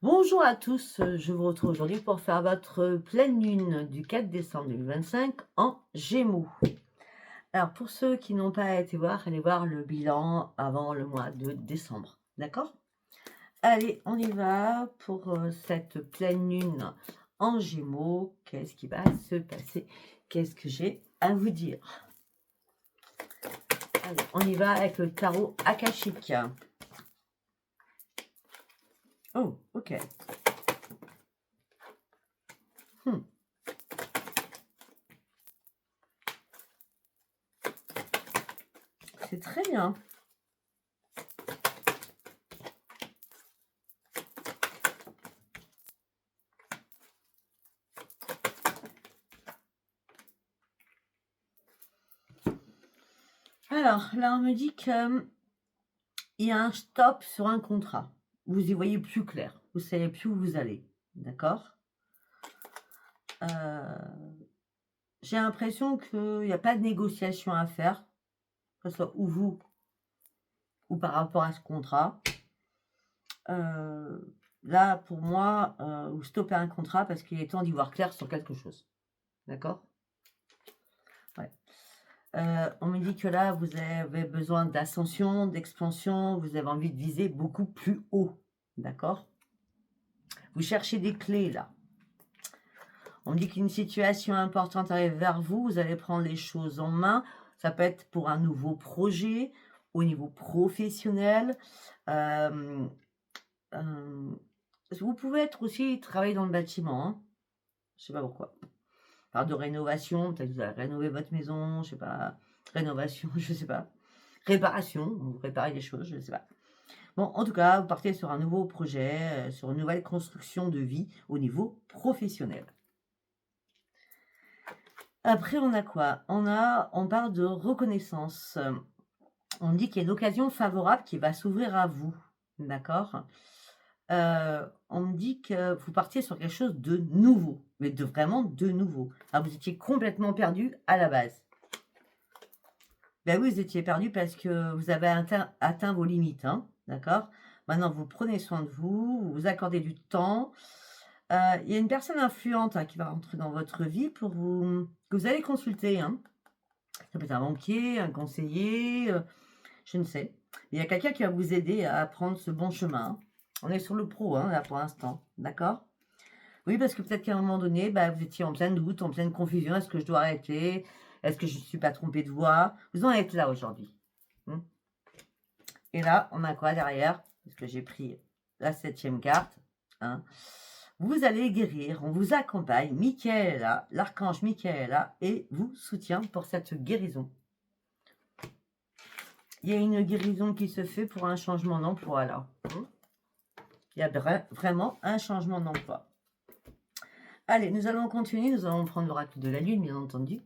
Bonjour à tous, je vous retrouve aujourd'hui pour faire votre pleine lune du 4 décembre 2025 en Gémeaux. Alors pour ceux qui n'ont pas été voir, allez voir le bilan avant le mois de décembre, d'accord? Allez, on y va pour cette pleine lune en Gémeaux. Qu'est-ce qui va se passer? Qu'est-ce que j'ai à vous dire? Allez, on y va avec le tarot akashique. Oh, ok. Hmm, c'est très bien. Alors, là, on me dit que il y a un stop sur un contrat. Vous y voyez plus clair. Vous savez plus où vous allez. D'accord? J'ai l'impression qu'il n'y a pas de négociation à faire, que ce soit ou vous ou par rapport à ce contrat. Là, pour moi, vous stoppez un contrat parce qu'il est temps d'y voir clair sur quelque chose. D'accord? Ouais. On me dit que là, vous avez besoin d'ascension, d'expansion, vous avez envie de viser beaucoup plus haut. D'accord? Vous cherchez des clés là. On me dit qu'une situation importante arrive vers vous, vous allez prendre les choses en main. Ça peut être pour un nouveau projet, au niveau professionnel. Euh, euh, vous pouvez être aussi travailler dans le bâtiment, hein. Je sais pas pourquoi. Par de rénovation, peut-être vous allez rénover votre maison, je sais pas. Rénovation, je sais pas. Réparation, vous réparez des choses, je sais pas. Bon, en tout cas, vous partez sur un nouveau projet, sur une nouvelle construction de vie au niveau professionnel. Après, on a quoi? On parle de reconnaissance. On me dit qu'il y a une occasion favorable qui va s'ouvrir à vous. D'accord? On me dit que vous partiez sur quelque chose de nouveau, mais de vraiment de nouveau. Ah, vous étiez complètement perdu à la base. Ben oui, vous étiez perdu parce que vous avez atteint vos limites, hein, d'accord? Maintenant, vous prenez soin de vous, vous vous accordez du temps. Il y a une personne influente, hein, qui va rentrer dans votre vie que vous allez consulter, hein. Ça peut être un banquier, un conseiller, je ne sais. Il y a quelqu'un qui va vous aider à prendre ce bon chemin. On est sur le pro, hein, là, pour l'instant. D'accord? Oui, parce que peut-être qu'à un moment donné, bah, vous étiez en plein doute, en pleine confusion. Est-ce que je dois arrêter? Est-ce que je ne suis pas trompée de voie? Vous en êtes là aujourd'hui. Et là, on a quoi derrière? Parce que j'ai pris la 7e carte, hein. Vous allez guérir, on vous accompagne. Michael est là, l'archange Michael est là et vous soutient pour cette guérison. Il y a une guérison qui se fait pour un changement d'emploi là. Il y a vraiment un changement d'emploi. Allez, nous allons continuer. Nous allons prendre l'oracle de la lune, bien entendu.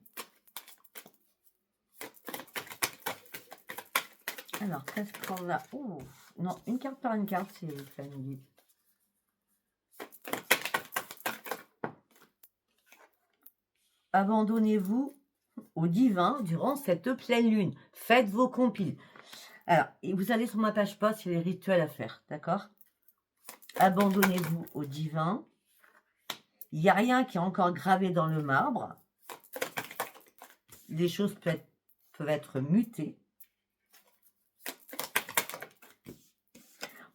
Alors, qu'est-ce qu'on a? Oh, non, une carte par une carte, c'est famille. Abandonnez-vous au divin durant cette pleine lune. Faites vos compiles. Alors, vous allez sur ma page poste, il y a les rituels à faire, d'accord? Abandonnez-vous au divin. Il n'y a rien qui est encore gravé dans le marbre. Les choses peuvent être mutées.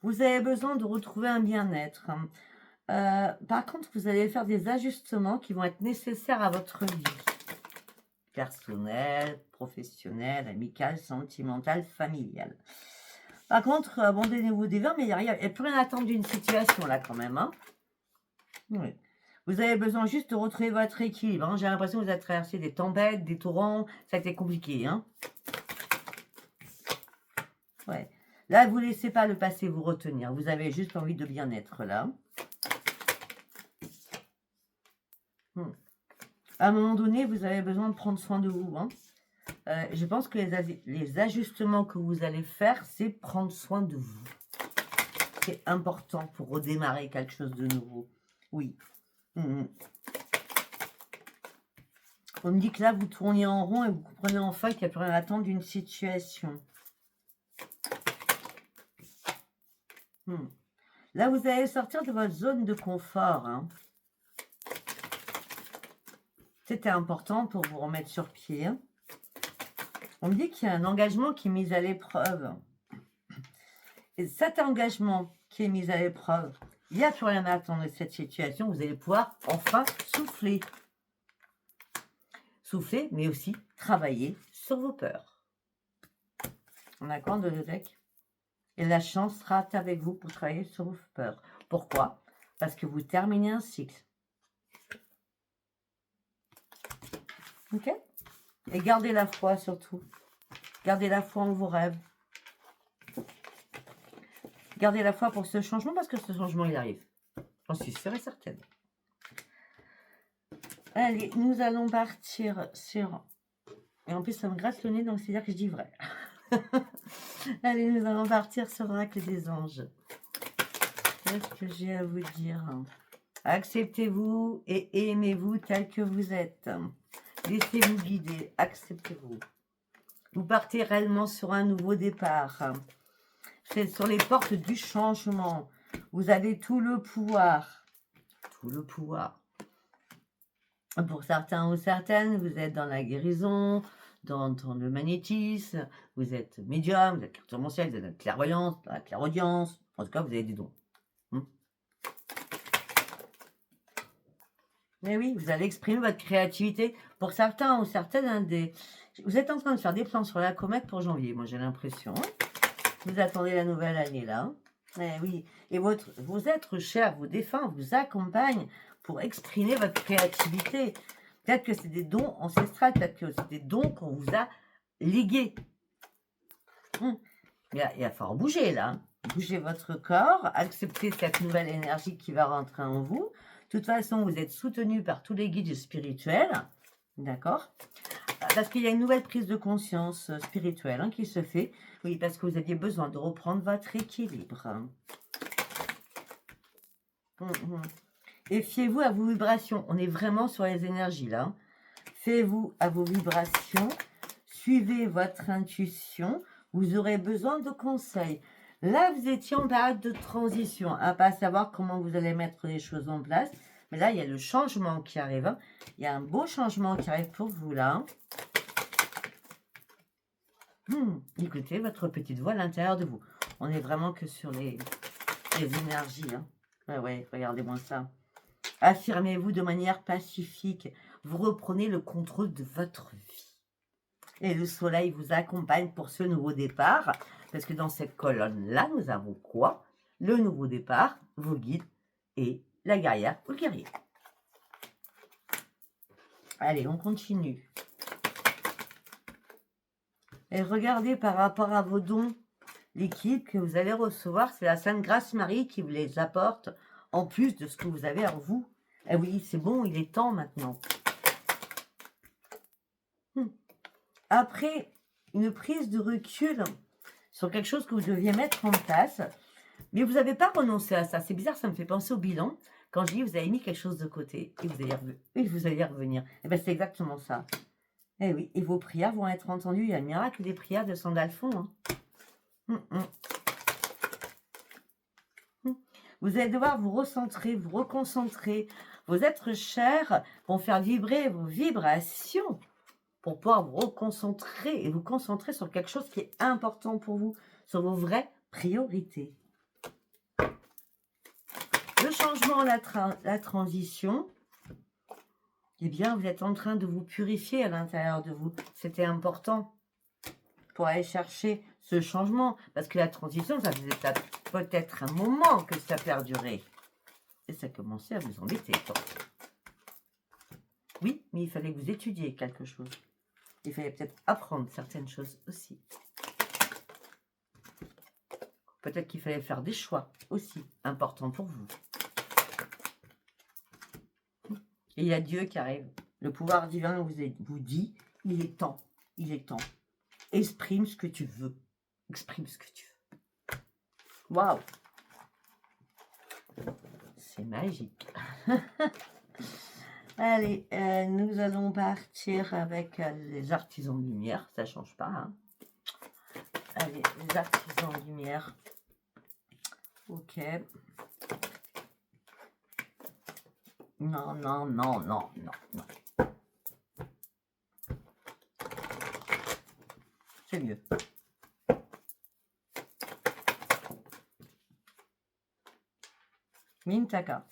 Vous avez besoin de retrouver un bien-être. Par contre, vous allez faire des ajustements qui vont être nécessaires à votre vie. Personnelle, professionnelle, amicale, sentimentale, familiale. Par contre, abandonnez-vous des vins, mais il n'y a plus rien à attendre d'une situation là quand même, hein. Oui. Vous avez besoin juste de retrouver votre équilibre, hein. J'ai l'impression que vous avez traversé des tempêtes, des torrents, ça a été compliqué, hein. Ouais. Là, vous ne laissez pas le passé vous retenir. Vous avez juste envie de bien-être là. À un moment donné, vous avez besoin de prendre soin de vous, hein. Je pense que les ajustements que vous allez faire, c'est prendre soin de vous. C'est important pour redémarrer quelque chose de nouveau. Oui. On me dit que là, vous tournez en rond et vous comprenez enfin qu'il n'y a plus rien à attendre d'une situation. Là, vous allez sortir de votre zone de confort. Hein. C'était important pour vous remettre sur pied. Hein. On me dit qu'il y a un engagement qui est mis à l'épreuve. Et cet engagement qui est mis à l'épreuve, il n'y a plus rien à attendre de cette situation. Vous allez pouvoir enfin souffler. Souffler, mais aussi travailler sur vos peurs. On a quand de le deck? Et la chance sera avec vous pour travailler sur vos peurs. Pourquoi? Parce que vous terminez un cycle. Ok? Et gardez la foi surtout. Gardez la foi en vos rêves. Gardez la foi pour ce changement parce que ce changement, il arrive. J'en suis sûre et certaine. Allez, nous allons partir sur... Et en plus, ça me gratte le nez, donc c'est-à-dire que je dis vrai. Allez, nous allons partir sur l'oracle des anges. Qu'est-ce que j'ai à vous dire? Acceptez-vous et aimez-vous tel que vous êtes. Laissez-vous guider, acceptez-vous. Vous partez réellement sur un nouveau départ. C'est sur les portes du changement. Vous avez tout le pouvoir. Tout le pouvoir. Pour certains ou certaines, vous êtes dans la guérison, dans le magnétisme, vous êtes médium, vous êtes cartomanciel, vous êtes dans la clairvoyance, dans la clairaudience. En tout cas, vous avez des dons. Mais oui, vous allez exprimer votre créativité. Pour certains ou certaines, vous êtes en train de faire des plans sur la comète pour janvier, moi j'ai l'impression. Vous attendez la nouvelle année là. Eh oui, et vos êtres chers, vos défunts vous accompagnent pour exprimer votre créativité. Peut-être que c'est des dons ancestrales, peut-être que c'est des dons qu'on vous a légués. Il va falloir bouger là. Bougez votre corps, acceptez cette nouvelle énergie qui va rentrer en vous. De toute façon, vous êtes soutenu par tous les guides spirituels. D'accord? Parce qu'il y a une nouvelle prise de conscience spirituelle qui se fait. Oui, parce que vous aviez besoin de reprendre votre équilibre. Et fiez-vous à vos vibrations. On est vraiment sur les énergies là. Fiez-vous à vos vibrations. Suivez votre intuition. Vous aurez besoin de conseils. Là, vous étiez en période de transition, à pas savoir comment vous allez mettre les choses en place. Mais là, il y a le changement qui arrive. Il y a un beau changement qui arrive pour vous là. Écoutez votre petite voix à l'intérieur de vous. On est vraiment que sur les énergies. Ouais, regardez-moi ça. Affirmez-vous de manière pacifique. Vous reprenez le contrôle de votre vie. Et le soleil vous accompagne pour ce nouveau départ. Parce que dans cette colonne-là, nous avons quoi? Le nouveau départ, vos guides et la guerrière ou le guerrier. Allez, on continue. Et regardez par rapport à vos dons, l'équipe que vous allez recevoir, c'est la Sainte Grâce Marie qui vous les apporte en plus de ce que vous avez en vous. Eh oui, c'est bon, il est temps maintenant. Après une prise de recul sur quelque chose que vous deviez mettre en place, mais vous n'avez pas renoncé à ça. C'est bizarre, ça me fait penser au bilan. Quand je dis vous avez mis quelque chose de côté et vous allez revenir. Eh bien, c'est exactement ça. Eh oui, et vos prières vont être entendues. Il y a le miracle des prières de Sandalphon. Vous allez devoir vous recentrer, vous reconcentrer. Vos êtres chers vont faire vibrer vos vibrations pour pouvoir vous reconcentrer et vous concentrer sur quelque chose qui est important pour vous, sur vos vraies priorités. Le changement, la transition, eh bien, vous êtes en train de vous purifier à l'intérieur de vous. C'était important pour aller chercher ce changement. Parce que la transition, ça faisait peut-être un moment que ça perdurait. Et ça commençait à vous embêter. Oui, mais il fallait que vous étudiez quelque chose. Il fallait peut-être apprendre certaines choses aussi. Peut-être qu'il fallait faire des choix aussi importants pour vous. Et il y a Dieu qui arrive. Le pouvoir divin vous dit, il est temps, il est temps. Exprime ce que tu veux. Exprime ce que tu veux. Waouh! C'est magique. Allez, nous allons partir avec les artisans de lumière. Ça ne change pas. Allez, les artisans de lumière. Ok. Non, non, non, non, non, non. C'est mieux. Mintaka.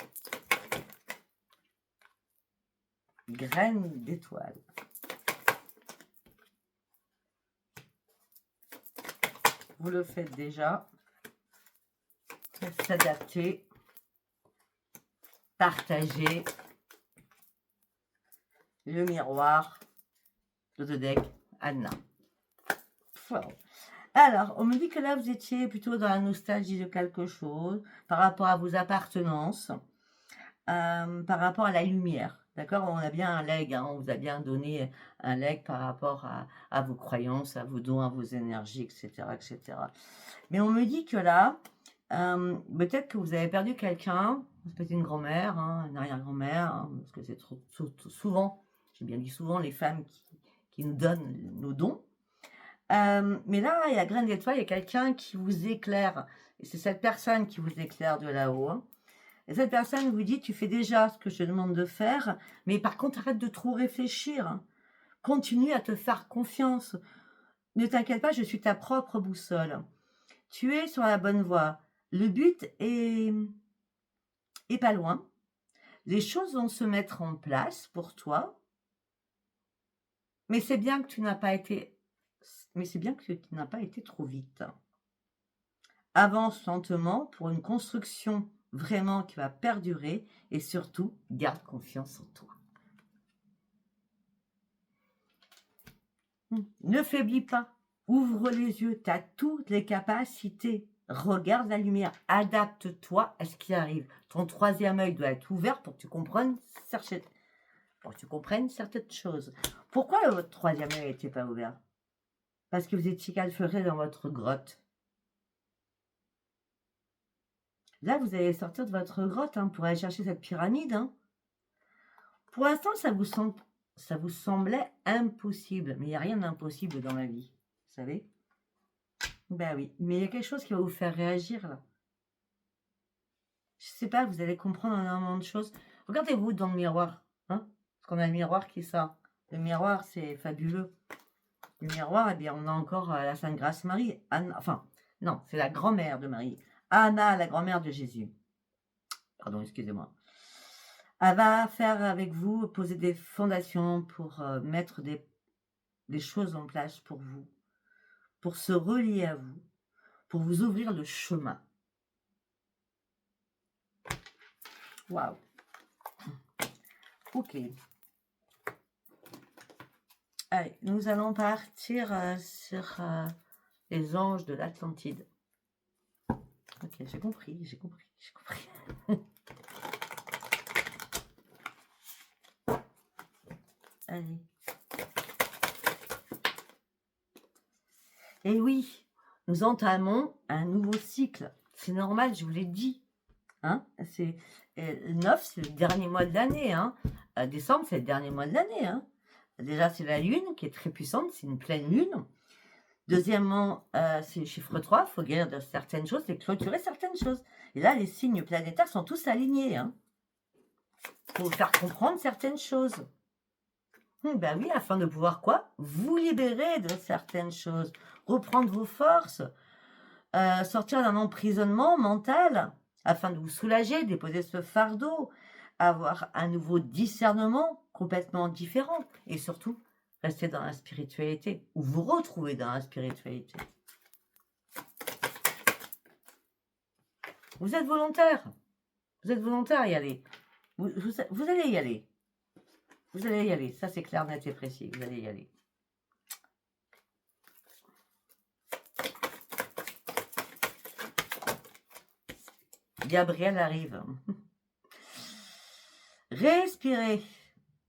Graine d'étoile. Vous le faites déjà. S'adapter. Partager. Le miroir. Le deck. Anna. Wow. Alors, on me dit que là, vous étiez plutôt dans la nostalgie de quelque chose, par rapport à vos appartenances, par rapport à la lumière. D'accord? On a bien un legs, hein, on vous a bien donné un legs par rapport à vos croyances, à vos dons, à vos énergies, etc., etc. Mais on me dit que là, peut-être que vous avez perdu quelqu'un, peut-être une grand-mère, hein, une arrière-grand-mère, hein, parce que c'est souvent, j'ai bien dit souvent, les femmes qui nous donnent nos dons. Mais là, il y a graine d'étoile, il y a quelqu'un qui vous éclaire. Et c'est cette personne qui vous éclaire de là-haut. Hein. Et cette personne vous dit, tu fais déjà ce que je te demande de faire, mais par contre, arrête de trop réfléchir. Hein. Continue à te faire confiance. Ne t'inquiète pas, je suis ta propre boussole. Tu es sur la bonne voie. Le but est pas loin. Les choses vont se mettre en place pour toi. Mais c'est bien que tu n'as pas été trop vite. Avance lentement pour une construction vraiment qui va perdurer et surtout, garde confiance en toi. Ne faiblis pas, ouvre les yeux, tu as toutes les capacités. Regarde la lumière, adapte-toi à ce qui arrive. Ton troisième œil doit être ouvert pour que tu comprennes certaines choses. Pourquoi votre troisième œil n'était pas ouvert? Parce que vous étiez calfeuré dans votre grotte. Là, vous allez sortir de votre grotte pour aller chercher cette pyramide. Hein. Pour l'instant, ça vous semblait impossible. Mais il n'y a rien d'impossible dans la vie. Vous savez? Ben oui. Mais il y a quelque chose qui va vous faire réagir là. Je sais pas, vous allez comprendre énormément de choses. Regardez-vous dans le miroir. Hein? Parce qu'on a le miroir qui sort. Le miroir, c'est fabuleux. Le miroir, eh bien, on a encore la Sainte Grâce Marie. Anna, enfin, non, c'est la grand-mère de Marie. Anna, la grand-mère de Jésus. Pardon, excusez-moi. Elle va faire avec vous, poser des fondations pour mettre des choses en place pour vous, pour se relier à vous, pour vous ouvrir le chemin. Waouh. Ok. Allez, nous allons partir sur les anges de l'Atlantide. Ok, j'ai compris. Allez. Et oui, nous entamons un nouveau cycle. C'est normal, je vous l'ai dit. Hein, c'est 9, c'est le dernier mois de l'année. Hein. Décembre, c'est le dernier mois de l'année. Hein. Déjà, c'est la lune qui est très puissante, c'est une pleine lune. Deuxièmement, c'est le chiffre 3, il faut guérir de certaines choses et clôturer certaines choses. Et là, les signes planétaires sont tous alignés. Hein. Pour vous faire comprendre certaines choses. Ben oui, afin de pouvoir quoi? Vous libérer de certaines choses, reprendre vos forces, sortir d'un emprisonnement mental, afin de vous soulager, déposer ce fardeau, avoir un nouveau discernement complètement différent, et surtout, rester dans la spiritualité, ou vous retrouver dans la spiritualité. Vous êtes volontaire à y aller. Vous allez y aller. Vous allez y aller, ça c'est clair, net et précis, vous allez y aller. Gabriel arrive. Respirez.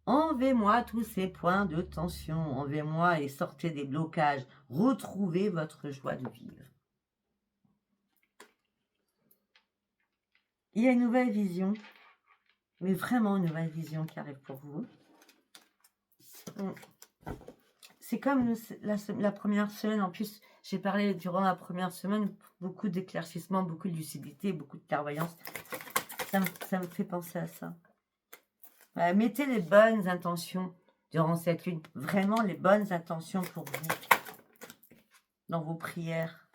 Enlevez-moi tous ces points de tension. Enlevez-moi et sortez des blocages. Retrouvez votre joie de vivre. Il y a une nouvelle vision, mais vraiment une nouvelle vision qui arrive pour vous. c'est comme la première semaine. En plus, j'ai parlé durant la première semaine, beaucoup d'éclaircissement, beaucoup de lucidité, beaucoup de clairvoyance. Ça me fait penser à ça. Voilà, mettez les bonnes intentions durant cette lune. Vraiment les bonnes intentions pour vous. Dans vos prières.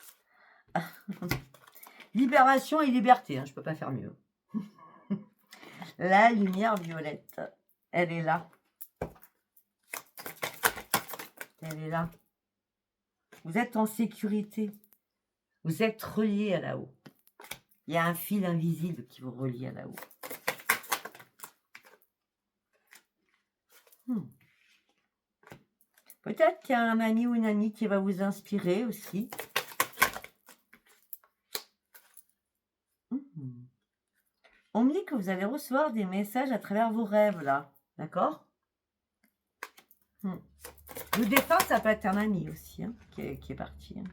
Libération et liberté. Hein, je ne peux pas faire mieux. La lumière violette. Elle est là. Elle est là. Vous êtes en sécurité. Vous êtes relié à là-haut. Il y a un fil invisible qui vous relie à là-haut. Peut-être qu'il y a un ami ou une amie qui va vous inspirer aussi. On me dit que vous allez recevoir des messages à travers vos rêves, là. D'accord? Le défunt, ça peut être un ami aussi, hein, qui est parti. Hein.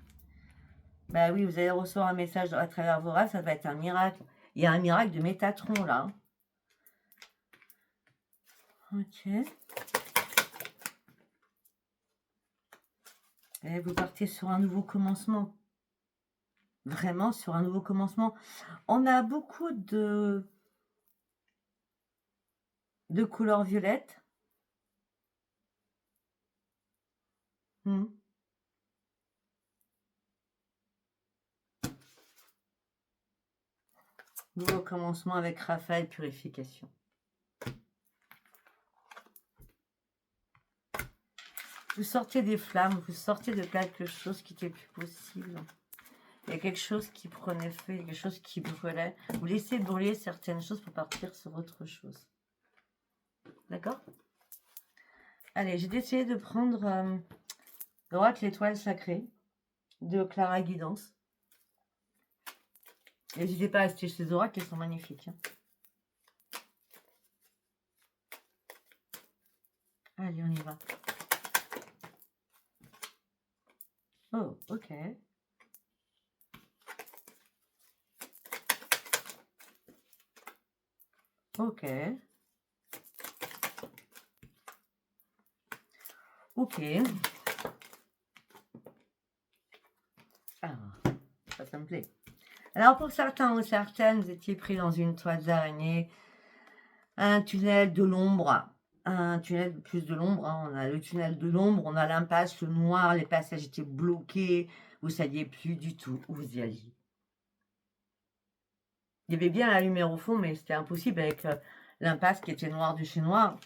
Bah oui, vous allez recevoir un message à travers vos rêves, ça va être un miracle. Il y a un miracle de Métatron, là. Ok. Et vous partez sur un nouveau commencement. Vraiment sur un nouveau commencement. On a beaucoup de couleur violette. Nouveau commencement avec Raphaël, purification. Vous sortez des flammes, vous sortez de quelque chose qui n'était plus possible. Il y a quelque chose qui prenait feu, il y a quelque chose qui brûlait. Vous laissez brûler certaines choses pour partir sur autre chose. D'accord? Allez, j'ai décidé de prendre l'oracle l'étoile sacrée de Clara Guidance. N'hésitez pas à acheter ces oracles, elles sont magnifiques. Hein. Allez, on y va. Oh, ok. Ok. Ok. Ah, ça me plaît. Alors, pour certains ou certaines, vous étiez pris dans une toile d'araignée, un tunnel de l'ombre, un tunnel plus de l'ombre. Hein. On a le tunnel de l'ombre, on a l'impasse, le noir, les passages étaient bloqués, vous ne saviez plus du tout où vous y alliez. Il y avait bien la lumière au fond, mais c'était impossible avec l'impasse qui était noire de chez noir.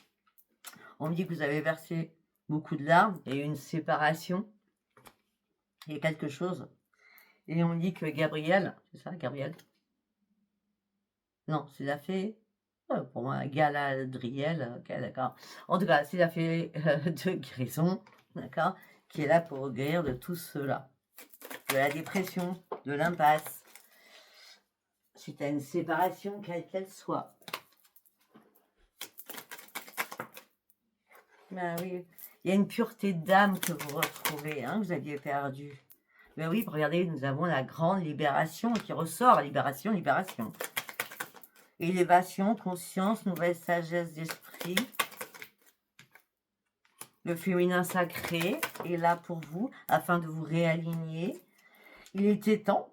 On me dit que vous avez versé beaucoup de larmes, il y a eu une séparation, il y a quelque chose. Et on me dit que Gabriel, c'est ça, Gabriel? Non, c'est la fée. Pour moi, Galadriel, ok, d'accord. En tout cas, c'est la fée de guérison, d'accord, qui est là pour guérir de tout cela. De la dépression, de l'impasse. Suite à une séparation, quelle qu'elle soit. Ben oui, il y a une pureté d'âme que vous retrouvez, hein, que vous aviez perdue. Ben oui, regardez, nous avons la grande libération qui ressort, libération, libération. Élévation, conscience, nouvelle sagesse d'esprit. Le féminin sacré est là pour vous, afin de vous réaligner. Il était temps,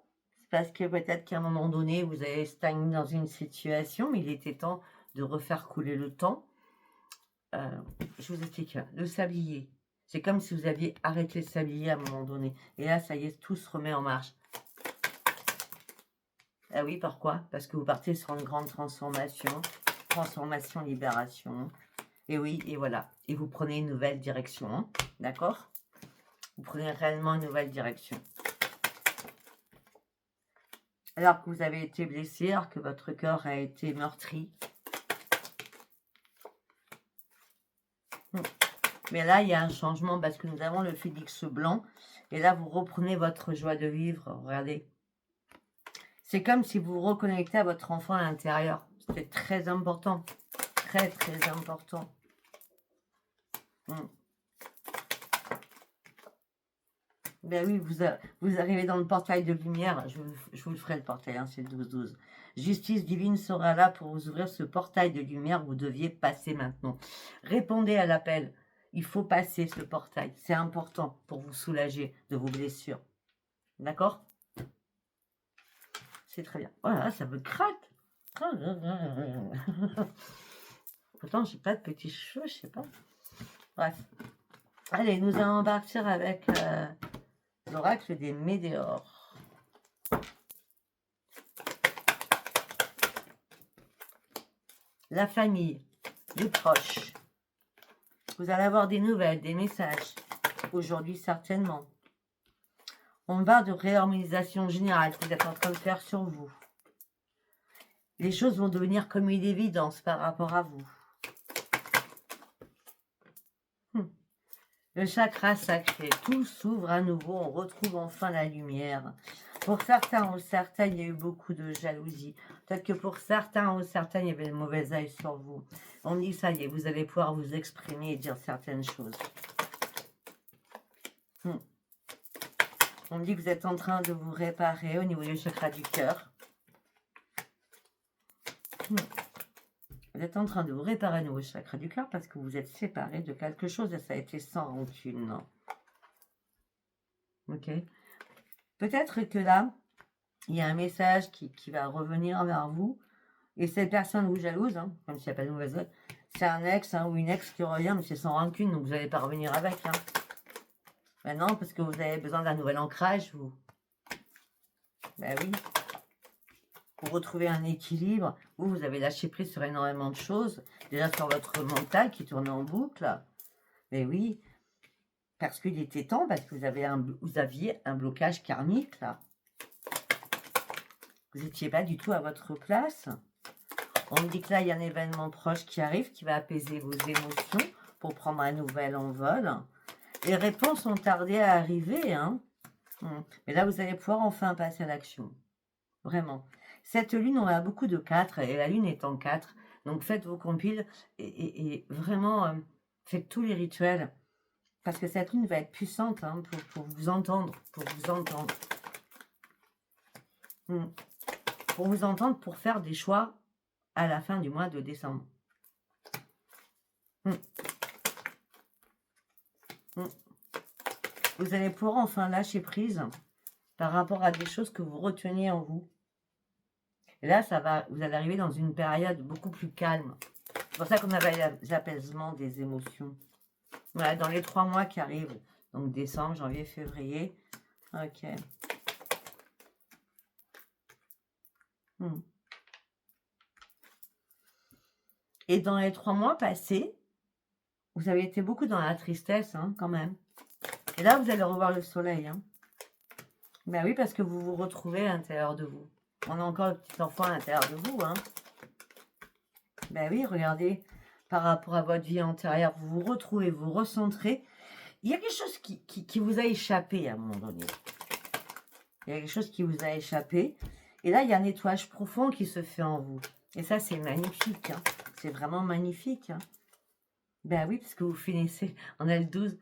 parce que peut-être qu'à un moment donné, vous avez stagné dans une situation, mais il était temps de refaire couler le temps. Je vous explique, le sablier. C'est comme si vous aviez arrêté le sablier à un moment donné. Et là, ça y est, tout se remet en marche. Ah oui, pourquoi? Parce que vous partez sur une grande transformation. Transformation, libération. Et oui, et voilà. Et vous prenez une nouvelle direction. Hein, d'accord? Vous prenez réellement une nouvelle direction. Alors que vous avez été blessé, alors que votre cœur a été meurtri. Mais là, il y a un changement parce que nous avons le phénix blanc. Et là, vous reprenez votre joie de vivre. Regardez. C'est comme si vous vous reconnectez à votre enfant à l'intérieur. C'est très important. Très, très important. Ben oui, vous arrivez dans le portail de lumière. Je vous le ferai le portail, hein, c'est le 12-12. Justice divine sera là pour vous ouvrir ce portail de lumière. Vous deviez passer maintenant. Répondez à l'appel. il faut passer ce portail. C'est important pour vous soulager de vos blessures. D'accord? C'est très bien. Voilà, ça me craque. Pourtant, j'ai pas de petits cheveux, je sais pas. Bref. Allez, nous allons partir avec l'oracle des météores. La famille, les proches. Vous allez avoir des nouvelles, des messages. Aujourd'hui, certainement. On parle de réorganisation générale que vous êtes en train de faire sur vous. Les choses vont devenir comme une évidence par rapport à vous. Le chakra sacré, tout s'ouvre à nouveau, on retrouve enfin la lumière. Pour certains ou certaines, il y a eu beaucoup de jalousie. Peut-être que pour certains ou certaines, il y avait le mauvais œil sur vous. On dit, ça y est, vous allez pouvoir vous exprimer et dire certaines choses. On dit que vous êtes en train de vous réparer au niveau du chakra du cœur. Vous êtes en train de vous réparer au niveau du chakra du cœur parce que vous êtes séparé de quelque chose et ça a été sans rancune. Ok. Peut-être que là, il y a un message qui va revenir vers vous. Et cette personne vous jalouse, comme s'il n'y a pas de mauvaise note, c'est un ex ou une ex qui revient, mais c'est sans rancune, donc vous n'allez pas revenir avec. Ben non, parce que vous avez besoin d'un nouvel ancrage, vous. Ben oui. Pour retrouver un équilibre, vous avez lâché prise sur énormément de choses. Déjà sur votre mental qui tourne en boucle. Mais oui, parce qu'il était temps, parce que vous aviez un blocage karmique, là. Vous n'étiez pas du tout à votre place. On me dit que là, il y a un événement proche qui arrive, qui va apaiser vos émotions pour prendre un nouvel envol. Les réponses ont tardé à arriver, Mais là, vous allez pouvoir enfin passer à l'action. Vraiment. Cette lune, on a beaucoup de 4, et la lune est en 4. Donc, faites vos compiles et vraiment, faites tous les rituels. Parce que cette lune va être puissante pour vous entendre. Pour vous entendre. Pour vous entendre, pour faire des choix à la fin du mois de décembre. Vous allez pouvoir enfin lâcher prise par rapport à des choses que vous reteniez en vous. Et là, vous allez arriver dans une période beaucoup plus calme. C'est pour ça qu'on avait l'apaisement des émotions. Voilà, dans les 3 mois qui arrivent. Donc décembre, janvier, février. Ok. Et dans les 3 mois passés, vous avez été beaucoup dans la tristesse, quand même. Et là, vous allez revoir le soleil. Ben oui, parce que vous vous retrouvez à l'intérieur de vous. On a encore le petit enfant à l'intérieur de vous. Ben oui, regardez, par rapport à votre vie antérieure, vous vous retrouvez, vous recentrez. Il y a quelque chose qui vous a échappé à un moment donné. Il y a quelque chose qui vous a échappé. Et là, il y a un nettoyage profond qui se fait en vous. Et ça, c'est magnifique. C'est vraiment magnifique. Ben oui, parce que vous finissez, on a le 12,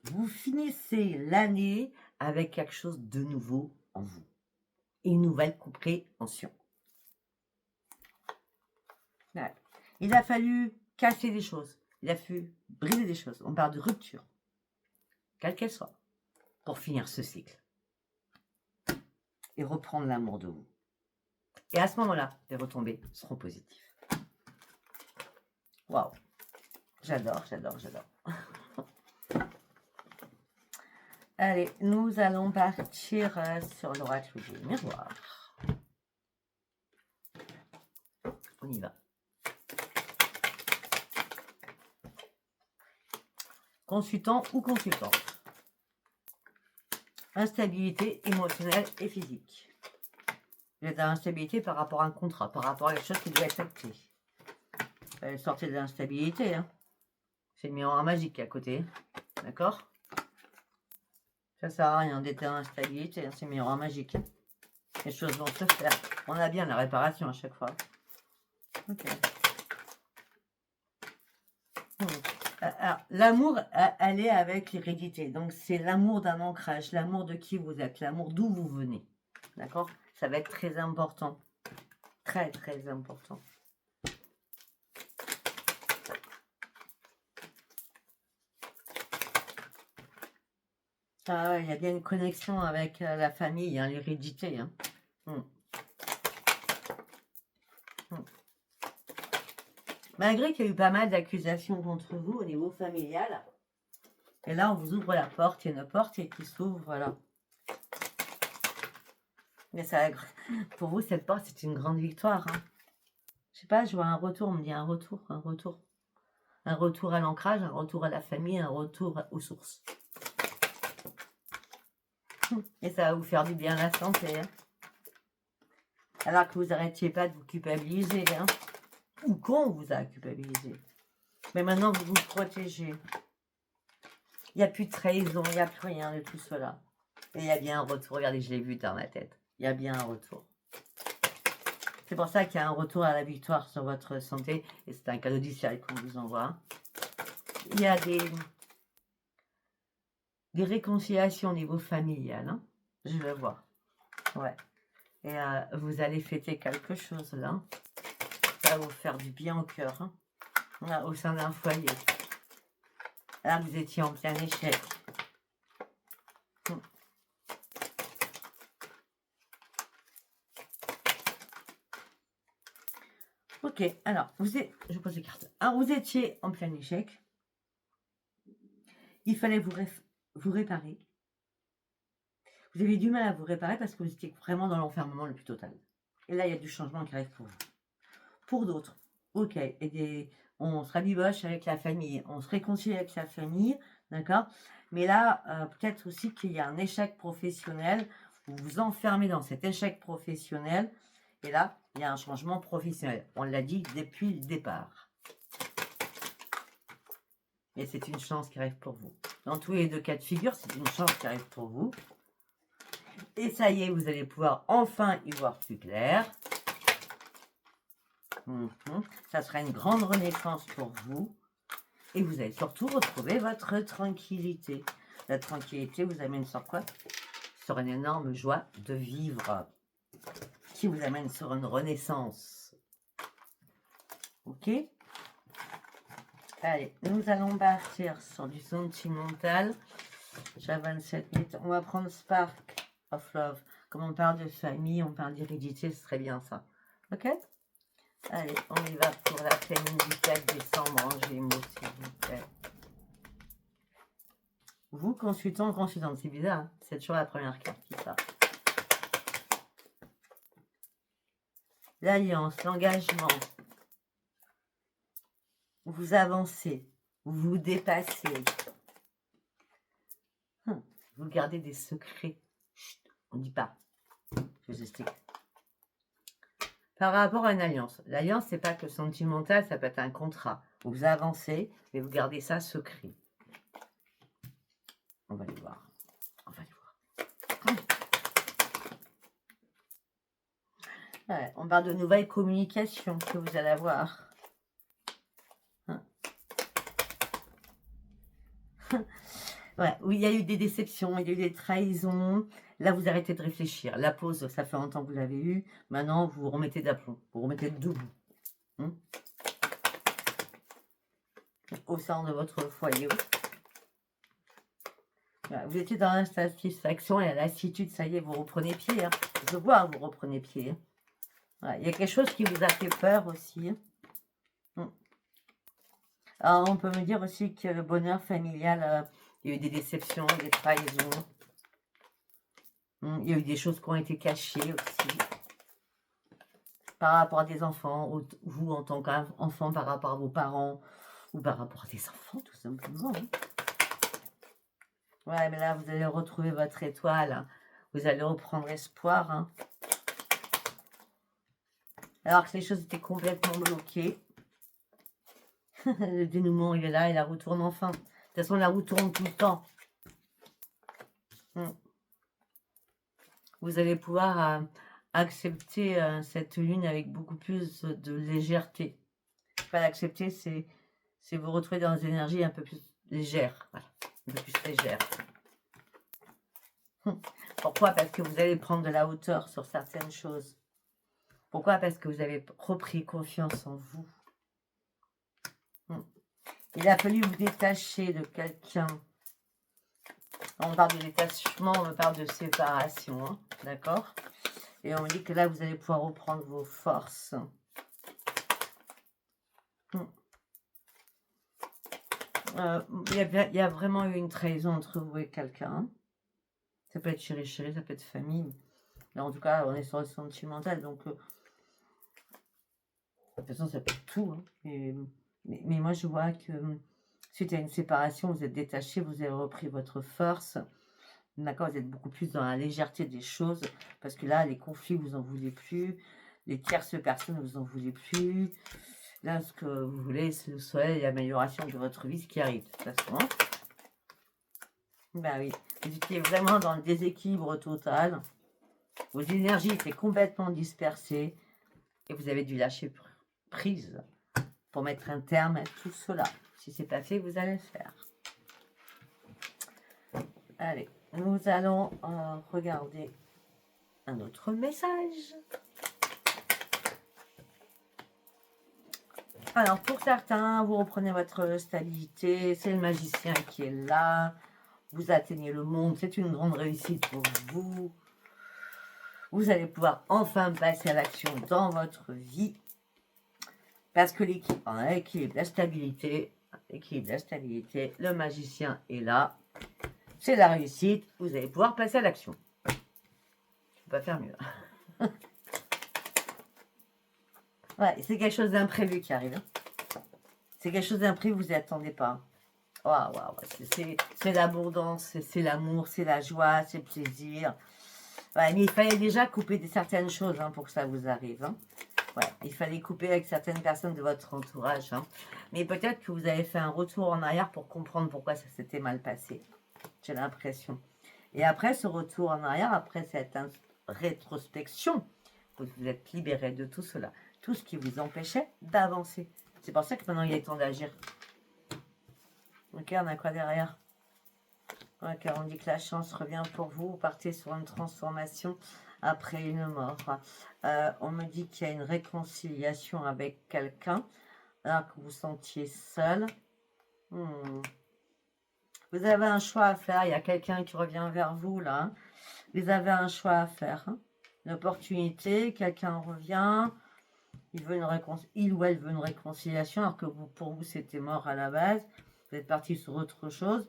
vous finissez l'année avec quelque chose de nouveau en vous. Et une nouvelle compréhension. Ouais. Il a fallu casser des choses. Il a fallu briser des choses. On parle de rupture. Quelle qu'elle soit. Pour finir ce cycle. Et reprendre l'amour de vous. Et à ce moment-là, les retombées seront positives. Waouh. J'adore, j'adore, j'adore. Allez, nous allons partir sur l'oracle du miroir. On y va. Consultant ou consultante. Instabilité émotionnelle et physique. Vous êtes à l'instabilité par rapport à un contrat, par rapport à quelque chose qui doit être acté. Sortez de l'instabilité. C'est le miroir magique qui est à côté. D'accord? Ça sert à rien d'être dans l'instabilité. C'est le miroir magique. Les choses vont se faire. On a bien la réparation à chaque fois. Ok. Alors, l'amour, elle est avec l'hérédité. Donc, c'est l'amour d'un ancrage, l'amour de qui vous êtes, l'amour d'où vous venez. D'accord? Ça va être très important. Très, très important. Ah ouais, il y a bien une connexion avec la famille, hein, l'hérédité. Hein. Mm, mm. Malgré qu'il y a eu pas mal d'accusations contre vous au niveau familial, et là on vous ouvre la porte, il y a une porte qui s'ouvre, voilà. Mais ça, pour vous, cette porte, c'est une grande victoire. Hein. Je sais pas, je vois un retour, on me dit un retour, un retour. Un retour à l'ancrage, un retour à la famille, un retour aux sources. Et ça va vous faire du bien à la santé. Hein. Alors que vous n'arrêtiez pas de vous culpabiliser. Hein. Ou qu'on vous a culpabilisé. Mais maintenant, vous vous protégez. Il n'y a plus de trahison, il n'y a plus rien de tout cela. Et il y a bien un retour. Regardez, je l'ai vu dans ma tête. Il y a bien un retour. C'est pour ça qu'il y a un retour à la victoire sur votre santé. Et c'est un cadeau du ciel qu'on vous envoie. Il y a des réconciliations au niveau familial. Hein. Je le vois. Ouais. Et vous allez fêter quelque chose là. Ça va vous faire du bien au cœur. Hein. Là, au sein d'un foyer. Là, vous étiez en plein échec. Ok, alors, je pose les cartes. Alors, vous étiez en plein échec. Il fallait vous réparer. Vous avez du mal à vous réparer parce que vous étiez vraiment dans l'enfermement le plus total. Et là, il y a du changement qui arrive pour vous. Pour d'autres, ok, on se rabiboche avec la famille, on se réconcilie avec la famille, d'accord. Mais là, peut-être aussi qu'il y a un échec professionnel, vous vous enfermez dans cet échec professionnel, et là, il y a un changement professionnel. On l'a dit depuis le départ. Et c'est une chance qui arrive pour vous. Dans tous les deux cas de figure, c'est une chance qui arrive pour vous. Et ça y est, vous allez pouvoir enfin y voir plus clair. Ça sera une grande renaissance pour vous. Et vous allez surtout retrouver votre tranquillité. La tranquillité vous amène sur quoi? Sur une énorme joie de vivre. Qui vous amène sur une renaissance. Ok? Allez, nous allons partir sur du sentimental. J'ai 27 minutes. On va prendre Spark of Love. Comme on parle de famille, on parle d'hérédité, ce serait bien ça. Ok? Allez, on y va pour la famille du 4 décembre en Gémeaux, s'il vous plaît. Vous, consultant, consultante, c'est bizarre, hein, c'est toujours la première carte qui sort. L'alliance, l'engagement. Vous avancez, vous vous dépassez. Vous gardez des secrets. Chut, on ne dit pas. Je vous explique. Par rapport à une alliance. L'alliance, c'est pas que sentimental, ça peut être un contrat. Vous avancez, mais vous gardez ça secret. On va les voir. On va les voir. Ouais, on parle de nouvelles communications que vous allez avoir. Ouais, oui, il y a eu des déceptions, il y a eu des trahisons. Là, vous arrêtez de réfléchir. La pause, ça fait longtemps que vous l'avez eue. Maintenant, vous remettez d'aplomb. Vous remettez debout. Au sein de votre foyer. Voilà, vous étiez dans l'insatisfaction et la lassitude. Ça y est, vous reprenez pied. Hein. Je vois, vous reprenez pied. Hein. Voilà, il y a quelque chose qui vous a fait peur aussi. Hein. Alors, on peut me dire aussi que le bonheur familial, il y a eu des déceptions, des trahisons. Il y a eu des choses qui ont été cachées aussi. Par rapport à des enfants, ou vous en tant qu'enfant par rapport à vos parents, ou par rapport à des enfants, tout simplement. Hein. Ouais, mais là, vous allez retrouver votre étoile. Hein. Vous allez reprendre espoir. Hein. Alors que les choses étaient complètement bloquées. Le dénouement, il est là et la roue tourne enfin. De toute façon, la roue tourne tout le temps. Vous allez pouvoir accepter cette lune avec beaucoup plus de légèreté. Pas l'accepter, c'est vous retrouver dans des énergies un peu plus légères. Voilà, un peu plus légères. Pourquoi? Parce que vous allez prendre de la hauteur sur certaines choses. Pourquoi? Parce que vous avez repris confiance en vous. Il a fallu vous détacher de quelqu'un On parle de détachement, on parle de séparation, hein, d'accord? Et on me dit que là, vous allez pouvoir reprendre vos forces. Il y a vraiment eu une trahison entre vous et quelqu'un. Ça peut être chéri-chéri, ça peut être famille. Mais en tout cas, on est sur le sentimental, donc de toute façon, ça peut être tout. Hein. Mais moi, je vois que suite à une séparation, vous êtes détaché, vous avez repris votre force. D'accord, vous êtes beaucoup plus dans la légèreté des choses, parce que là, les conflits, vous en voulez plus. Les tierces personnes, vous en voulez plus. Là, ce que vous voulez, c'est le soleil et l'amélioration de votre vie, ce qui arrive de toute façon. Hein. Ben oui, vous étiez vraiment dans le déséquilibre total. Vos énergies étaient complètement dispersées et vous avez dû lâcher prise pour mettre un terme à tout cela. Si c'est pas fait, vous allez le faire. Allez, nous allons regarder un autre message. Alors, pour certains, vous reprenez votre stabilité. C'est le magicien qui est là. Vous atteignez le monde. C'est une grande réussite pour vous. Vous allez pouvoir enfin passer à l'action dans votre vie. Parce que l'équilibre, la stabilité, le magicien est là. C'est la réussite. Vous allez pouvoir passer à l'action. Je ne peux pas faire mieux. Ouais, c'est quelque chose d'imprévu qui arrive. C'est quelque chose d'imprévu, vous n'y attendez pas. Waouh, c'est l'abondance, c'est l'amour, c'est la joie, c'est le plaisir. Ouais, mais il fallait déjà couper certaines choses hein, pour que ça vous arrive. Hein. Ouais, il fallait couper avec certaines personnes de votre entourage. Hein. Mais peut-être que vous avez fait un retour en arrière pour comprendre pourquoi ça s'était mal passé. J'ai l'impression. Et après ce retour en arrière, après cette rétrospection, vous vous êtes libéré de tout cela. Tout ce qui vous empêchait d'avancer. C'est pour ça que maintenant il est temps d'agir. Ok, on a quoi derrière? Ok, on dit que la chance revient pour vous. Vous partez sur une transformation après une mort. On me dit qu'il y a une réconciliation avec quelqu'un alors que vous sentiez seul. Vous avez un choix à faire. Il y a quelqu'un qui revient vers vous là. Hein. Vous avez un choix à faire. Hein. Une opportunité, quelqu'un revient. Il ou elle veut une réconciliation alors que pour vous c'était mort à la base. Vous êtes parti sur autre chose.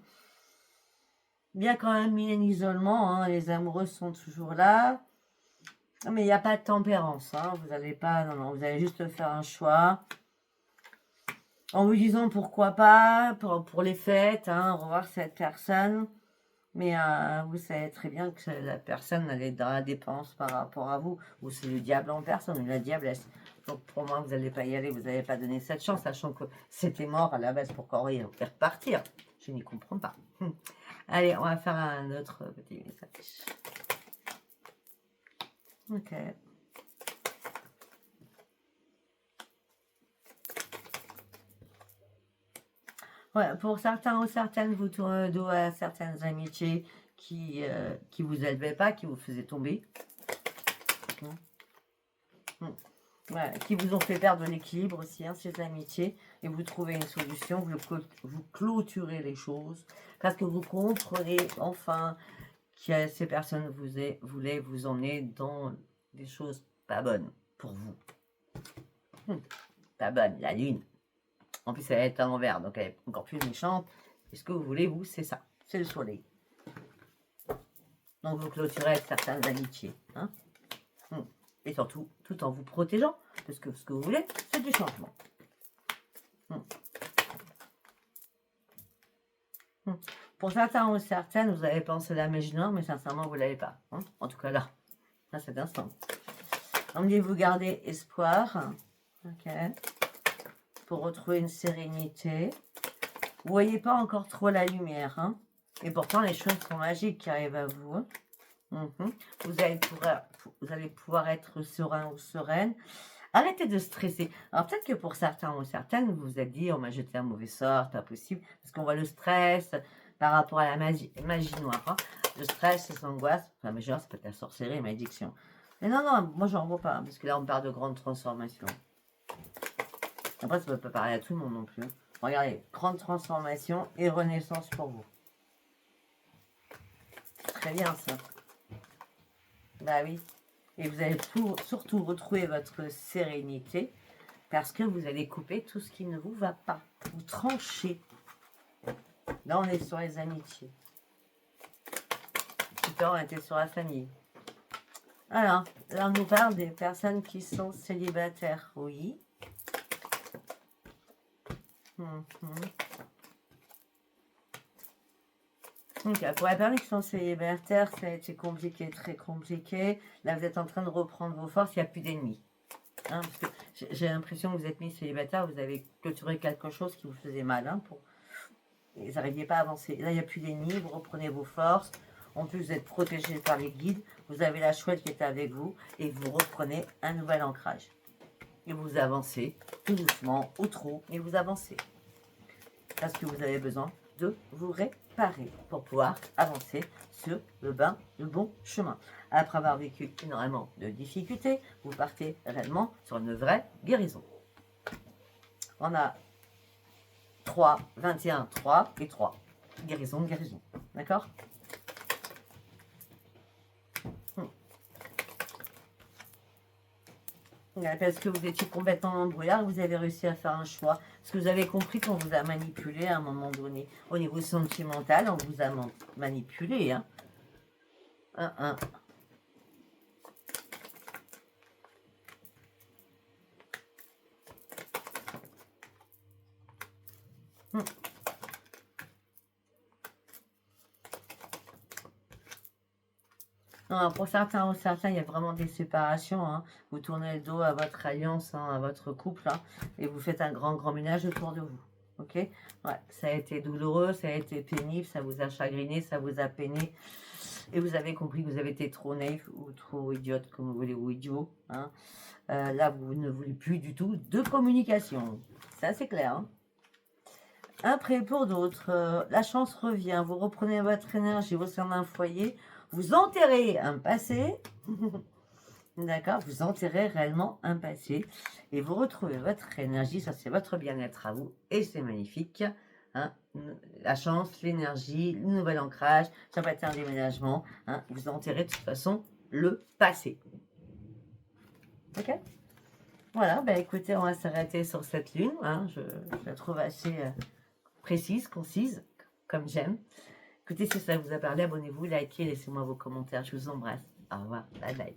Bien quand même mis un isolement, hein, les amoureux sont toujours là. Mais il n'y a pas de tempérance, hein, vous n'allez pas, non, vous allez juste faire un choix. En vous disant pourquoi pas, pour les fêtes, hein, revoir cette personne. Mais vous savez très bien que la personne elle est dans la dépense par rapport à vous. Ou c'est le diable en personne, ou la diablesse. Donc pour moi, vous n'allez pas y aller, vous n'avez pas donné cette chance, sachant que c'était mort à la base pour qu'on faire partir. Je n'y comprends pas. Allez, on va faire un autre petit message. Ok. Ouais, pour certains ou certaines, vous tournez le dos à certaines amitiés qui vous élevaient pas, qui vous faisaient tomber. Ouais, qui vous ont fait perdre l'équilibre aussi, hein, ces amitiés. Et vous trouvez une solution, vous clôturez les choses. Parce que vous comprenez enfin que ces personnes voulaient vous emmener dans des choses pas bonnes pour vous. Pas bonne, la lune. En plus, elle est à l'envers, donc elle est encore plus méchante. Et ce que vous voulez, vous, c'est ça. C'est le soleil. Donc, vous clôturez avec certaines amitiés. Hein. Et surtout, tout en vous protégeant. Parce que ce que vous voulez, c'est du changement. Pour certains ou certaines, vous avez pensé à la mèche du Nord, mais sincèrement, vous ne l'avez pas. Hein. En tout cas, là, à cet instant. On me dit vous gardez espoir. Ok. Pour retrouver une sérénité. Vous voyez pas encore trop la lumière. Hein. Et pourtant, les choses sont magiques qui arrivent à vous. Hein. Vous allez pouvoir être serein ou sereine. Arrêtez de stresser. Alors peut-être que pour certains ou certaines, vous vous êtes dit, on m'a jeté un mauvais sort, pas possible, parce qu'on voit le stress par rapport à la magie noire. Hein. Le stress, les angoisses, enfin, mais genre, ça peut être la sorcellerie, malédiction. Mais non, moi, j'en vois pas, parce que là, on parle de grandes transformations. Après, ça ne peut pas parler à tout le monde non plus. Regardez, grande transformation et renaissance pour vous. très bien ça. Bah oui. Et vous allez surtout retrouver votre sérénité parce que vous allez couper tout ce qui ne vous va pas. Vous tranchez. Là, on est sur les amitiés. Super, on était sur la famille. Alors, là, on nous parle des personnes qui sont célibataires. Oui. Donc, pour les personnes qui sont célibataires, ça a été compliqué, très compliqué. Là, vous êtes en train de reprendre vos forces, il n'y a plus d'ennemis. Hein, parce que j'ai l'impression que vous êtes mis célibataire, vous avez clôturé quelque chose qui vous faisait mal. Hein, vous n'arriviez pas à avancer. Là, il n'y a plus d'ennemis, vous reprenez vos forces. En plus, vous êtes protégé par les guides. Vous avez la chouette qui est avec vous et vous reprenez un nouvel ancrage. Et vous avancez tout doucement, au trot, et vous avancez. Parce que vous avez besoin de vous réparer pour pouvoir avancer sur le bon chemin. Après avoir vécu énormément de difficultés, vous partez réellement sur une vraie guérison. On a 3, 21, 3 et 3. Guérison, guérison. D'accord ? Parce que vous étiez complètement embrouillard, vous avez réussi à faire un choix. Parce que vous avez compris qu'on vous a manipulé à un moment donné. Au niveau sentimental, on vous a manipulé. Hein. Non, pour certains ou certains, il y a vraiment des séparations. Hein. Vous tournez le dos à votre alliance, hein, à votre couple, hein, et vous faites un grand ménage autour de vous. Ok ? Ouais, ça a été douloureux, ça a été pénible, ça vous a chagriné, ça vous a peiné. Et vous avez compris que vous avez été trop naïf ou trop idiote, comme vous voulez, ou idiot. Hein. Là, vous ne voulez plus du tout de communication. C'est assez clair. Hein. Après, pour d'autres, la chance revient. Vous reprenez votre énergie au sein d'un foyer. Vous enterrez un passé. D'accord, vous enterrez réellement un passé. Et vous retrouvez votre énergie. Ça, c'est votre bien-être à vous. Et c'est magnifique. Hein, la chance, l'énergie, le nouvel ancrage. Ça peut être un déménagement. Hein, vous enterrez de toute façon le passé. Ok ? Voilà, bah écoutez, on va s'arrêter sur cette lune. Hein, je la trouve assez précise, concise, comme j'aime. Écoutez, si ça vous a parlé, abonnez-vous, likez, laissez-moi vos commentaires. Je vous embrasse. Au revoir. Bye bye.